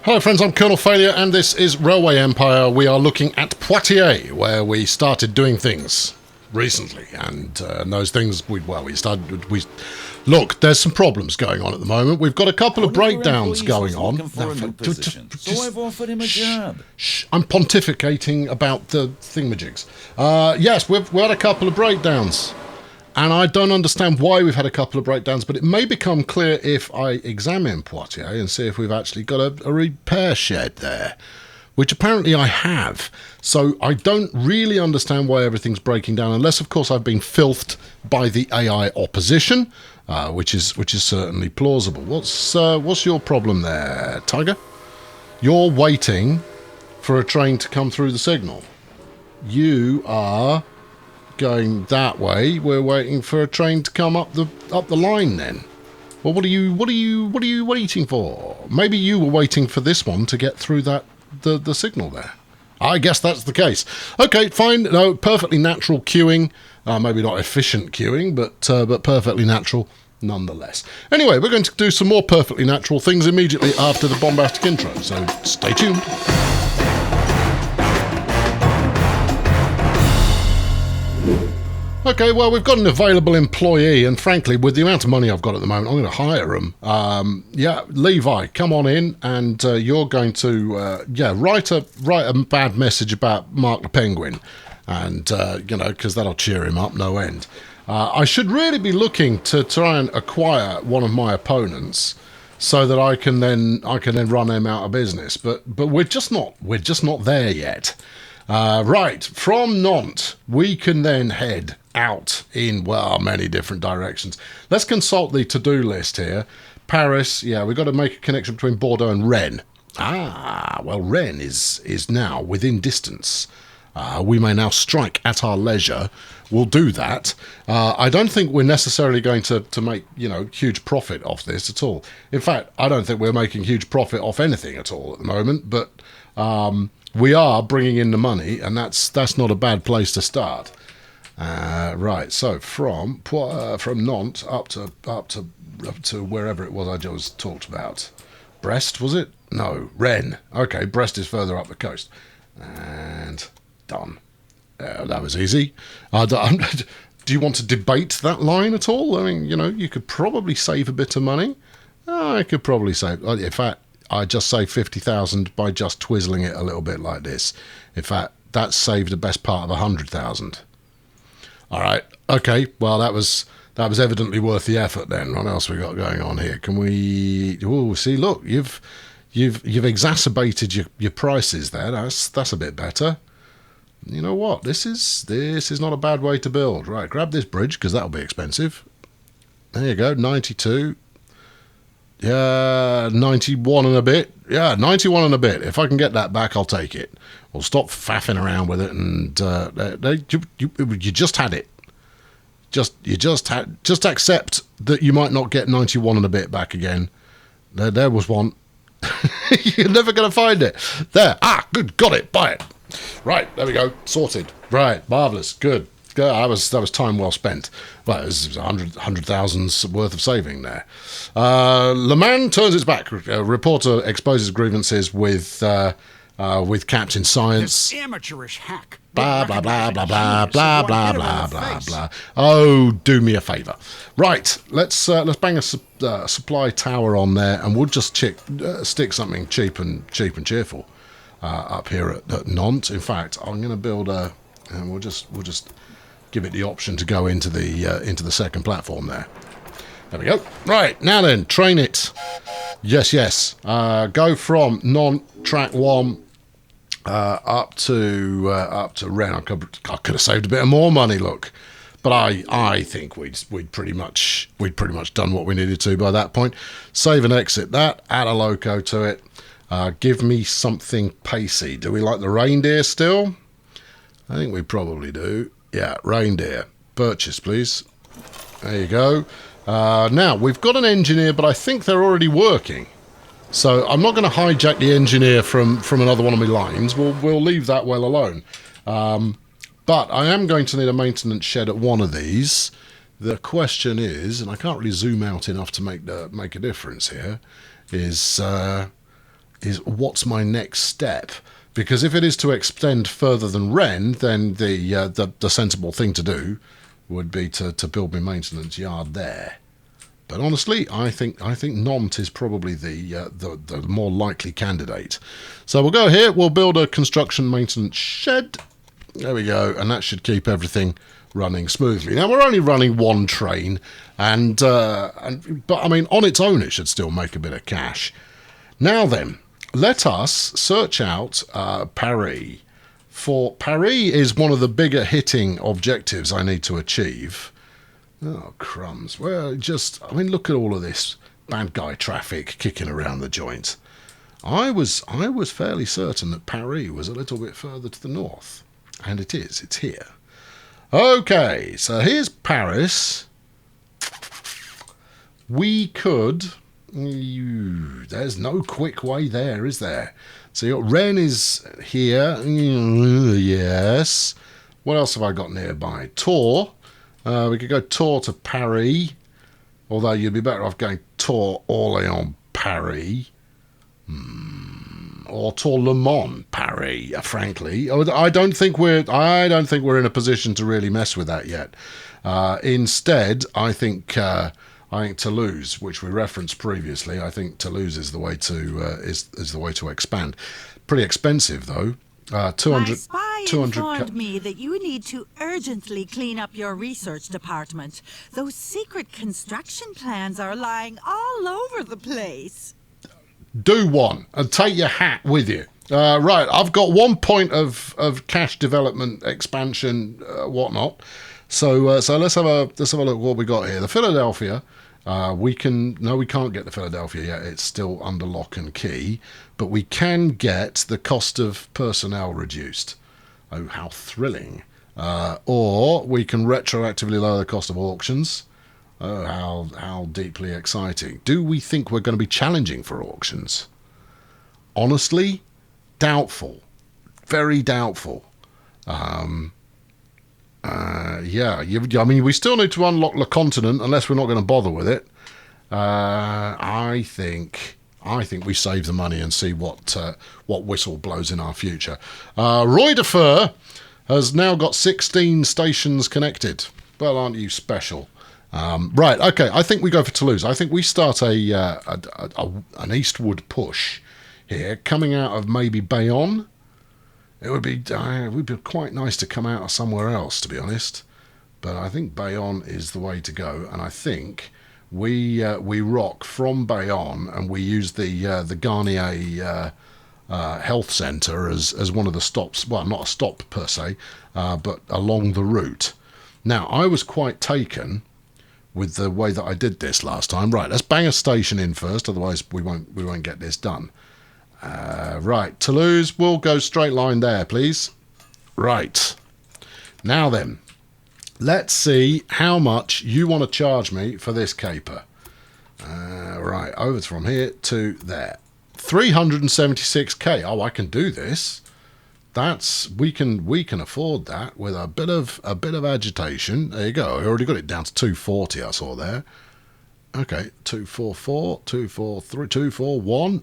Hello friends, I'm Colonel Failure and this is Railway Empire. We are looking at Poitiers, where we started doing things recently, and those things, look, there's some problems going on at the moment. We've got a couple of breakdowns going on. So I've offered him a job. I'm pontificating about the thingamajigs. Yes, we've had a couple of breakdowns. And I don't understand why we've had a couple of breakdowns, but it may become clear if I examine Poitiers and see if we've actually got a repair shed there, which apparently I have. So I don't really understand why everything's breaking down, unless, of course, I've been filthed by the AI opposition, which is certainly plausible. What's your problem there, Tiger? You're waiting for a train to come through the signal. You are going that way. We're waiting for a train to come up the line then. Well, what are you waiting for? Maybe you were waiting for this one to get through the signal there. I guess that's the case. Okay, fine. No, perfectly natural queuing. Maybe not efficient queuing, but perfectly natural nonetheless. Anyway, we're going to do some more perfectly natural things immediately after the bombastic intro, so stay tuned. Okay, well, we've got an available employee, and frankly, with the amount of money I've got at the moment, I'm going to hire him. Yeah, Levi, come on in, and you're going to, write a bad message about Mark the Penguin, and, because that'll cheer him up no end. I should really be looking to try and acquire one of my opponents so that I can then run them out of business, but we're just not there yet. Right, from Nantes, we can then head out in, well, many different directions. Let's consult the to-do list here. Paris, yeah, we've got to make a connection between Bordeaux and Rennes. Well, Rennes is now within distance. We may now strike at our leisure. We'll do that. I don't think we're necessarily going to make, huge profit off this at all. In fact, I don't think we're making huge profit off anything at all at the moment, but we are bringing in the money, and that's not a bad place to start. Right, so from Nantes up to wherever it was I just talked about. Brest, was it? No, Rennes. Okay, Brest is further up the coast. And done. That was easy. Do you want to debate that line at all? I mean, you could probably save a bit of money. I could probably save... In fact, I just saved 50,000 by just twizzling it a little bit like this. In fact, that saved the best part of 100,000. All right. Okay. Well, that was evidently worth the effort then. What else we got going on here? Can we... Oh, see, look, you've exacerbated your prices there. That's a bit better. You know what? This is not a bad way to build. Right, grab this bridge because that'll be expensive. There you go, 92. Yeah, 91 and a bit. Yeah, 91 and a bit. If I can get that back, I'll take it. We'll stop faffing around with it, and you just had it. Just accept that you might not get 91 and a bit back again. There was one. You're never going to find it. There. Good. Got it. Buy it. Right. There we go. Sorted. Right. Marvellous. Good. That was time well spent. Well, it was 100,000's worth of saving there. Le Mans turns its back. Reporter exposes grievances with Captain Science. This amateurish hack. Blah, blah, blah, blah, blah, blah, blah, blah, blah, blah. Oh, do me a favour. Right, let's bang a supply tower on there, and we'll just stick something cheap and cheerful up here at Nantes. In fact, I'm going to build and we'll just give it the option to go into the second platform there. There we go. Right, now then, train it. Yes. Go from Nantes track 1 up to Rennes. I could have saved a bit of more money, look, but I think we'd pretty much done what we needed to by that point. Save and exit that. Add a loco to it. Give me something pacey. Do we like the reindeer still? I think we probably do. Yeah, reindeer. Purchase, please. There you go. Now, we've got an engineer, but I think they're already working. So I'm not going to hijack the engineer from another one of my lines. We'll leave that well alone. But I am going to need a maintenance shed at one of these. The question is, and I can't really zoom out enough to make a difference here, is is what's my next step? Because if it is to extend further than Rennes, then the sensible thing to do would be to build my maintenance yard there. But honestly, I think Nantes is probably the more likely candidate. So we'll go here. We'll build a construction maintenance shed. There we go, and that should keep everything running smoothly. Now we're only running one train, but I mean on its own it should still make a bit of cash. Now then, let us search out Paris. For Paris is one of the bigger hitting objectives I need to achieve. Oh, crumbs. Well, I mean, look at all of this bad guy traffic kicking around the joint. I was fairly certain that Paris was a little bit further to the north. And it is. It's here. Okay, so here's Paris. We could... There's no quick way there, is there? So your Rennes is here. Yes. What else have I got nearby? Tours. We could go Tours to Paris. Although you'd be better off going Tours Orléans Paris. Or Tours Le Mans Paris, frankly. I don't think we're in a position to really mess with that yet. Instead, I think Toulouse, which we referenced previously, I think Toulouse is the way to is the way to expand. Pretty expensive though. 200. My spy informed me that you need to urgently clean up your research department. Those secret construction plans are lying all over the place. Do one and take your hat with you. Right, I've got 1 point of cash development expansion, whatnot. So let's have a look what we got here. The Philadelphia. We can't get the Philadelphia yet. It's still under lock and key, but we can get the cost of personnel reduced. Oh, how thrilling! Or we can retroactively lower the cost of auctions. Oh, how deeply exciting! Do we think we're going to be challenging for auctions? Honestly, doubtful. Very doubtful. Yeah, I mean, we still need to unlock the continent unless we're not going to bother with it. I think we save the money and see what whistle blows in our future. Roy de Fer has now got 16 stations connected. Well, aren't you special? Right, okay, I think we go for Toulouse. I think we start an eastward push here, coming out of maybe Bayonne. It would be quite nice to come out of somewhere else, to be honest. But I think Bayonne is the way to go, and I think we rock from Bayonne and we use the Garnier health centre as one of the stops. Well, not a stop per se, but along the route. Now, I was quite taken with the way that I did this last time. Right, let's bang a station in first, otherwise we won't get this done. Right, Toulouse, we'll go straight line there, please. Right. Now then, let's see how much you want to charge me for this caper. Right, over from here to there. 376k. Oh, I can do this. We can afford that with a bit of agitation. There you go. I already got it down to 240. I saw there. Okay, 244, 243, 241.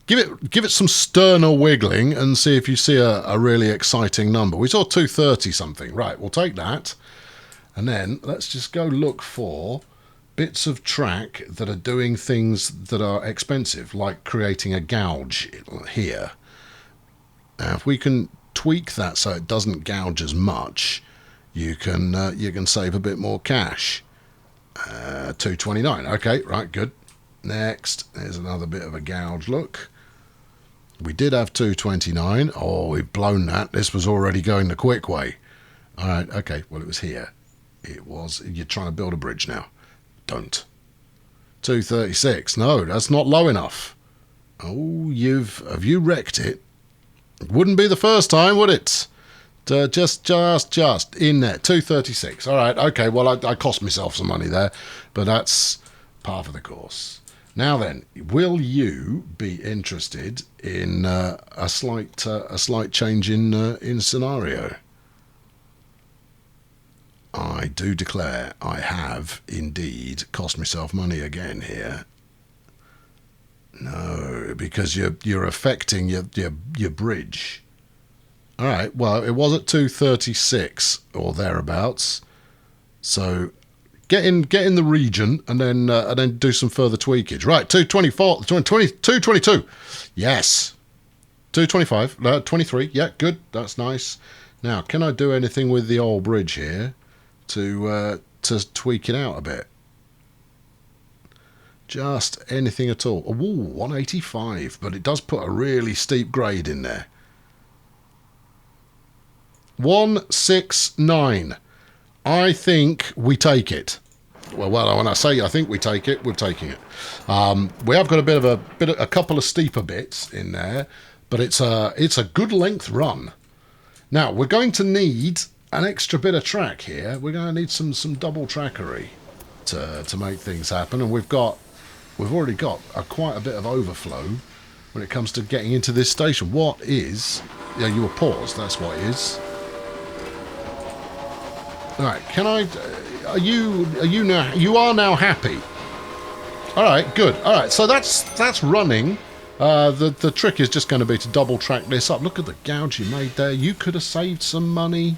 Give it some sterner wiggling and see if you see a really exciting number. We saw 230 something. Right, we'll take that. And then let's just go look for bits of track that are doing things that are expensive, like creating a gouge here. Now, if we can tweak that so it doesn't gouge as much, you can save a bit more cash. 229. Okay, right, good. Next, there's another bit of a gouge look. We did have 229. Oh, we've blown that. This was already going the quick way. All right, okay. Well, it was here. It was. You're trying to build a bridge now. Don't. 236. No, that's not low enough. Oh, have you wrecked it? Wouldn't be the first time, would it? Just in there. 236. All right, okay. Well, I cost myself some money there, but that's par for the course. Now then, will you be interested in a slight change in scenario? I do declare I have indeed cost myself money again here. No, because you're affecting your bridge. All right. Well, it was at 236 or thereabouts. So get in the region and then do some further tweakage. Right. 224, 222. Yes. 225. 23. Yeah. Good. That's nice. Now, can I do anything with the old bridge here to tweak it out a bit? Just anything at all. Ooh, 185, but it does put a really steep grade in there. 169. I think we take it. Well, when I say I think we take it, we're taking it. We have got a couple of steeper bits in there, but it's a good length run. Now, we're going to need an extra bit of track here. We're going to need some double trackery to make things happen. And we've already got quite a bit of overflow when it comes to getting into this station. What is... Yeah, you were paused. That's what it is. All right, can I... Are you now... You are now happy. All right, good. All right, so that's running. The trick is just going to be to double track this up. Look at the gouge you made there. You could have saved some money,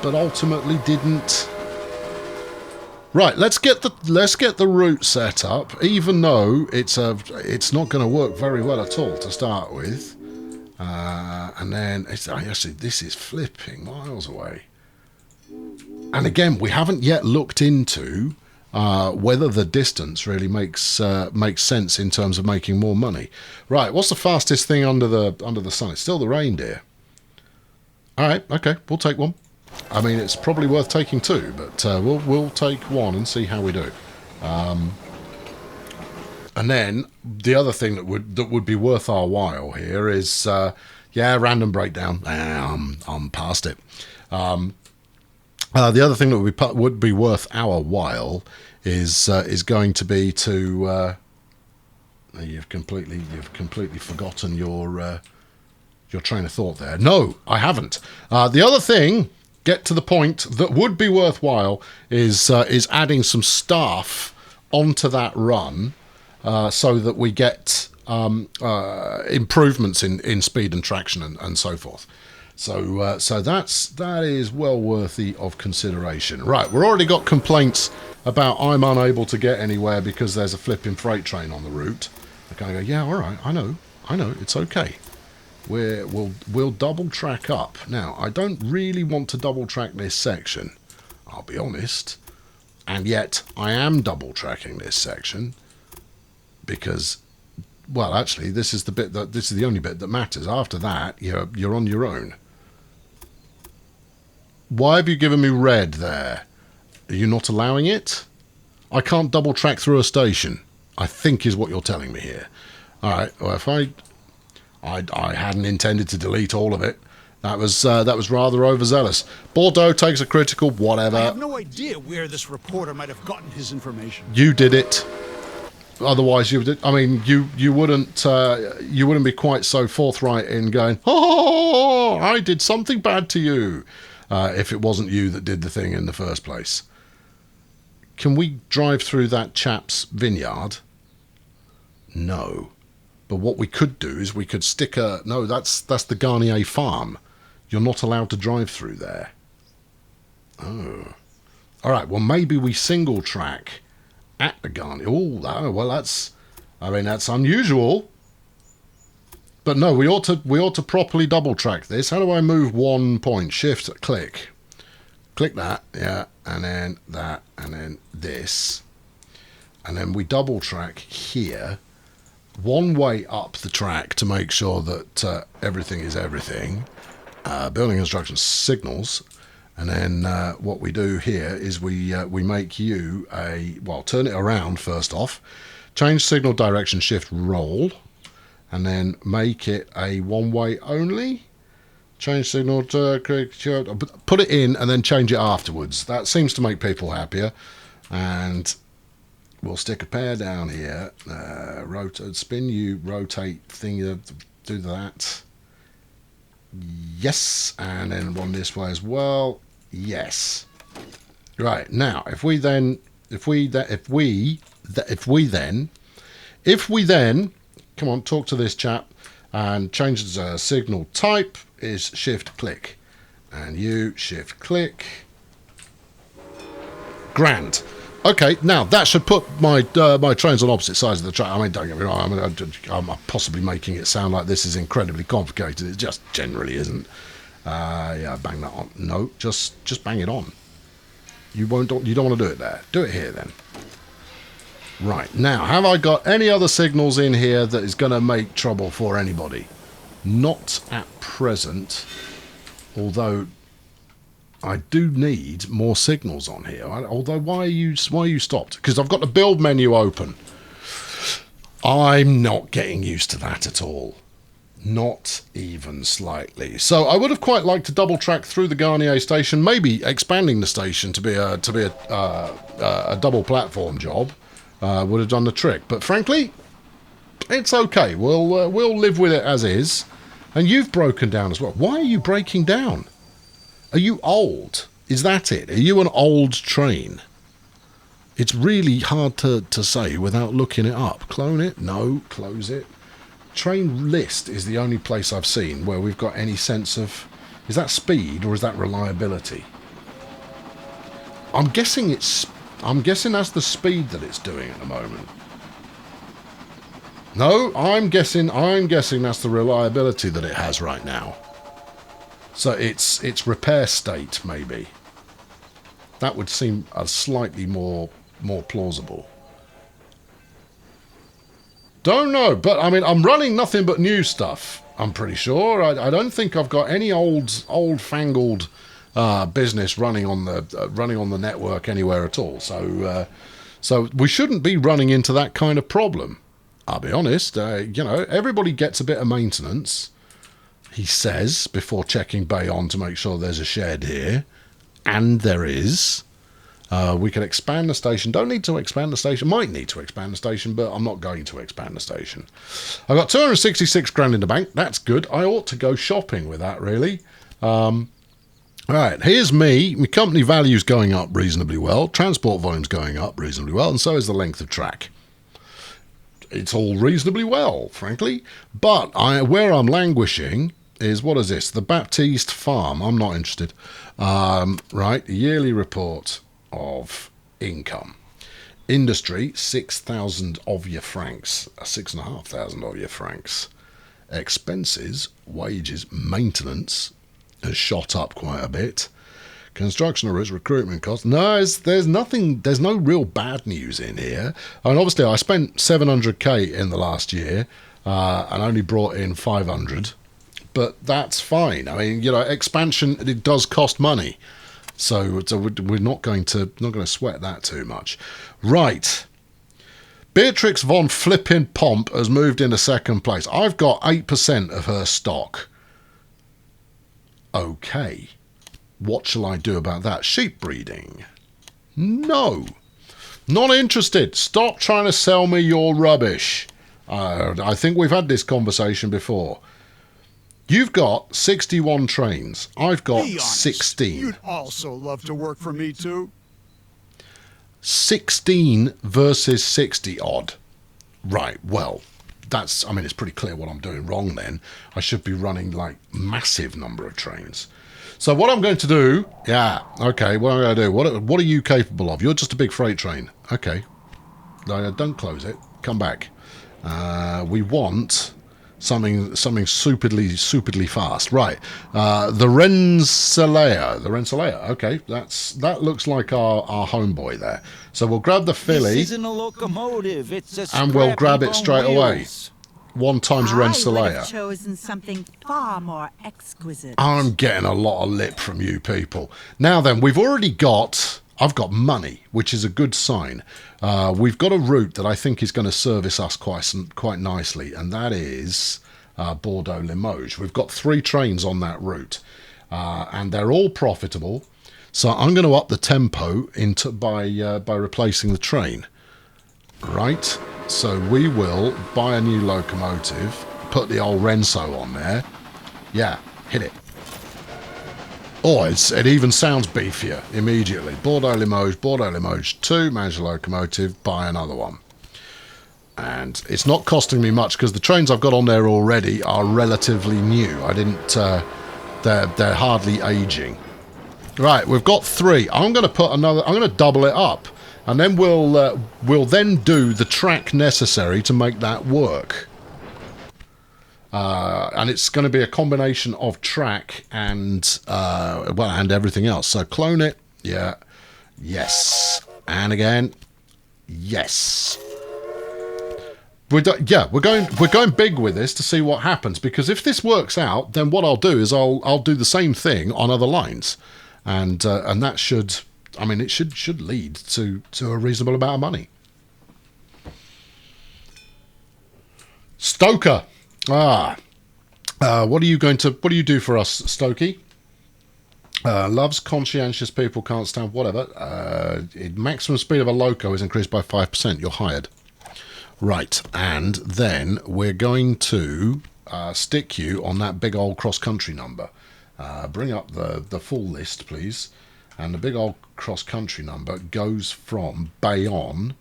but ultimately didn't. Right, let's get the route set up, even though it's not going to work very well at all to start with. And then actually this is flipping miles away. And again, we haven't yet looked into whether the distance really makes sense in terms of making more money. Right, what's the fastest thing under the sun? It's still the reindeer. All right, okay, we'll take one. I mean, it's probably worth taking two, but we'll take one and see how we do. And then the other thing that would be worth our while here is random breakdown. I'm past it. The other thing that would be worth our while is going to be to you've completely forgotten your train of thought there. No, I haven't. The other thing, get to the point, that would be worthwhile is adding some staff onto that run so that we get improvements in speed and traction and so forth. So that is well worthy of consideration. Right, we've already got complaints about I'm unable to get anywhere because there's a flipping freight train on the route. I kind of go, yeah, all right, I know, it's okay. We'll double track up. Now, I don't really want to double track this section, I'll be honest, and yet I am double tracking this section because, well, actually, this is the only bit that matters. After that, you're on your own. Why have you given me red there? Are you not allowing it? I can't double track through a station, I think is what you're telling me here. All right, well, if I hadn't intended to delete all of it. That was rather overzealous. Bordeaux takes a critical, whatever. I have no idea where this reporter might have gotten his information. You did it. Otherwise, you wouldn't be quite so forthright in going, oh, I did something bad to you, if it wasn't you that did the thing in the first place. Can we drive through that chap's vineyard? No. But what we could do is we could stick a... No, that's the Garnier farm. You're not allowed to drive through there. Oh. All right, well, maybe we single track at the Garnier. Oh, well, that's unusual. But no, we ought to properly double track this. How do I move 1 point? Shift, click. Click that, yeah, and then that, and then this. And then we double track here. One way up the track to make sure that everything is everything. Building instructions, signals, and then what we do here is we make you turn it around first off, change signal direction, shift roll, and then make it a one-way only. Change signal to put it in and then change it afterwards. That seems to make people happier. And we'll stick a pair down here. Rotate, spin you, rotate thing, do that. Yes, and then one this way as well. Yes. Right, now if we then come on, talk to this chap. And change the signal type is shift-click. And you shift-click. Grand. Okay, now that should put my my trains on opposite sides of the track. I mean, don't get me wrong. I'm possibly making it sound like this is incredibly complicated. It just generally isn't. Yeah, bang that on. No, just bang it on. You don't want to do it there. Do it here then. Right, now, have I got any other signals in here that is going to make trouble for anybody? Not at present, although I do need more signals on here. Although, why are you stopped? Because I've got the build menu open. I'm not getting used to that at all. Not even slightly. So I would have quite liked to double track through the Garnier station, maybe expanding the station to be a double platform job. Would have done the trick, but frankly, it's okay. We'll live with it as is. And you've broken down as well. Why are you breaking down? Are you old? Is that it? Are you an old train? It's really hard to say without looking it up. Clone it? No. Close it. Train list is the only place I've seen where we've got any sense of... Is that speed or is that reliability? I'm guessing that's the speed that it's doing at the moment. No, I'm guessing that's the reliability that it has right now. So it's repair state, maybe. That would seem a slightly more plausible. Don't know, but I mean, I'm running nothing but new stuff, I'm pretty sure. I don't think I've got any old-fangled business running on the network anywhere at all. So we shouldn't be running into that kind of problem. I'll be honest. Everybody gets a bit of maintenance, he says, before checking Bayonne to make sure there's a shed here, and there is. We can expand the station. Don't need to expand the station. Might need to expand the station, but I'm not going to expand the station. I've got 266 grand in the bank. That's good. I ought to go shopping with that, really. Right, here's me. My company value's going up reasonably well. Transport volume's going up reasonably well, and so is the length of track. It's all reasonably well, frankly. But where I'm languishing is, what is this? The Baptiste Farm. I'm not interested. Right, yearly report of income. Industry, 6,000 of your francs. 6,500 of your francs. Expenses, wages, maintenance has shot up quite a bit. Construction arrears, recruitment costs. No, there's no real bad news in here. And obviously I spent 700k in the last year and only brought in 500. But that's fine. I mean, expansion, it does cost money. So we're not going to sweat that too much. Right. Beatrix von Flippin Pomp has moved into second place. I've got 8% of her stock. Okay. What shall I do about that? Sheep breeding? No. Not interested. Stop trying to sell me your rubbish. I think we've had this conversation before. You've got 61 trains. I've got 16. You'd also love to work for me too. 16 versus 60 odd. Right, well, it's pretty clear what I'm doing wrong then. I should be running like massive number of trains. So what I'm going to do, what I'm going to do, what are you capable of? You're just a big freight train. Okay. No, don't close it. Come back. We want something stupidly fast. Right. The Rensselaer. Okay, that looks like our homeboy there. So we'll grab the filly. This isn't a locomotive. It's a and we'll grab it straight away. 1 times Rensselaer. I would have chosen something far more exquisite. I'm getting a lot of lip from you people. Now then, I've got money, which is a good sign. We've got a route that I think is going to service us quite nicely, and that is Bordeaux-Limoges. We've got 3 trains on that route, and they're all profitable. So I'm going to up the tempo by replacing the train. Right, so we will buy a new locomotive, put the old Renso on there. Yeah, hit it. Oh, it even sounds beefier immediately. Bordeaux-Limoges 2, manage the locomotive, buy another one. And it's not costing me much because the trains I've got on there already are relatively new. I didn't... they're hardly aging. Right, we've got 3. I'm going to put another... I'm going to double it up. And then we'll then do the track necessary to make that work. And it's going to be a combination of track and and everything else. So clone it. Yeah. Yes. And again. Yes. We're going big with this to see what happens, because if this works out, then what I'll do is I'll do the same thing on other lines, and that should, I mean, it should lead to a reasonable amount of money. Stoker, what do you do for us, Stokey? Loves conscientious people, can't stand whatever. Maximum speed of a loco is increased by 5%. You're hired. Right, and then we're going to stick you on that big old cross-country number. Bring up the full list, please. And the big old cross-country number goes from Bayonne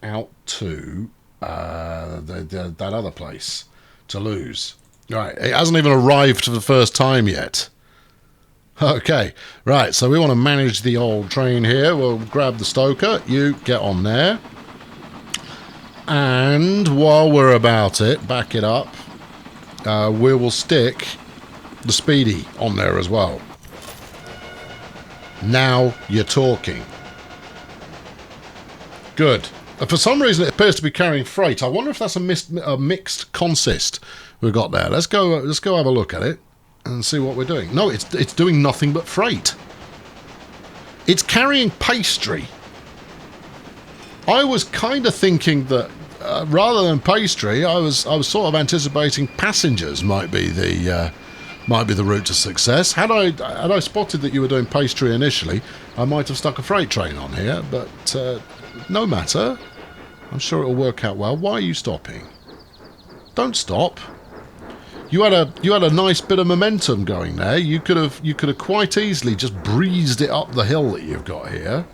out to that other place, Toulouse. Right, it hasn't even arrived for the first time yet. Okay, right, so we want to manage the old train here. We'll grab the stoker. You get on there. And while we're about it, back it up, we will stick the Speedy on there as well. Now you're talking. Good. For some reason it appears to be carrying freight. I wonder if that's a mixed consist we've got there. Let's go have a look at it and see what we're doing. No, it's doing nothing but freight. It's carrying pastry. I was kind of thinking that rather than pastry, I was sort of anticipating passengers might be the route to success. Had I spotted that you were doing pastry initially, I might have stuck a freight train on here. But no matter. I'm sure it'll work out well. Why are you stopping? Don't stop. You had a nice bit of momentum going there. You could have quite easily just breezed it up the hill that you've got here.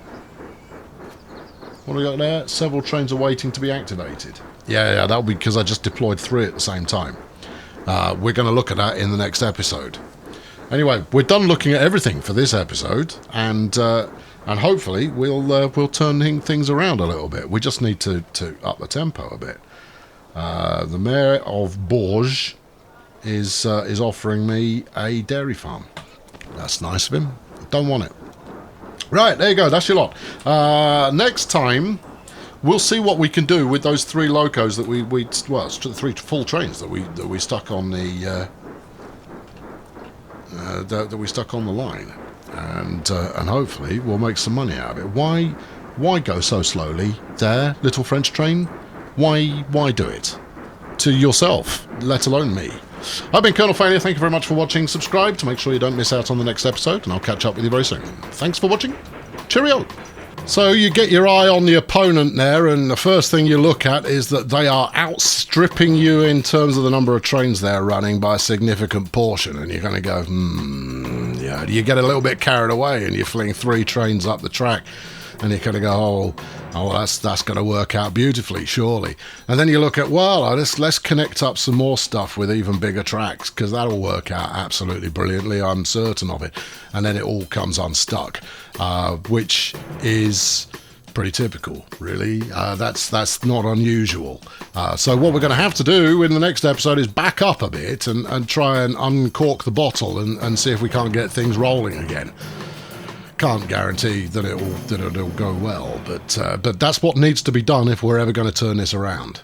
What do we got there? Several trains are waiting to be activated. Yeah, that'll be because I just deployed 3 at the same time. We're going to look at that in the next episode. Anyway, we're done looking at everything for this episode, and hopefully we'll turn things around a little bit. We just need to up the tempo a bit. The mayor of Bourges is offering me a dairy farm. That's nice of him. Don't want it. Right, there you go. That's your lot. Next time, we'll see what we can do with those 3 locos that we 3 full trains that we stuck on the that we stuck on the line, and hopefully we'll make some money out of it. Why go so slowly there, little French train? Why do it to yourself, let alone me? I've been Colonel Failure. Thank you very much for watching. Subscribe to make sure you don't miss out on the next episode, and I'll catch up with you very soon. Thanks for watching. Cheerio. So you get your eye on the opponent there, and the first thing you look at is that they are outstripping you in terms of the number of trains they're running by a significant portion, and you're going to go, yeah. You get a little bit carried away, and you fling 3 trains up the track, and you're going to go, oh, that's going to work out beautifully, surely. And then you look at, well, let's connect up some more stuff with even bigger tracks, because that'll work out absolutely brilliantly, I'm certain of it. And then it all comes unstuck, which is pretty typical, really. That's not unusual. So what we're going to have to do in the next episode is back up a bit and try and uncork the bottle and see if we can't get things rolling again. Can't guarantee that it'll go well, but that's what needs to be done if we're ever going to turn this around.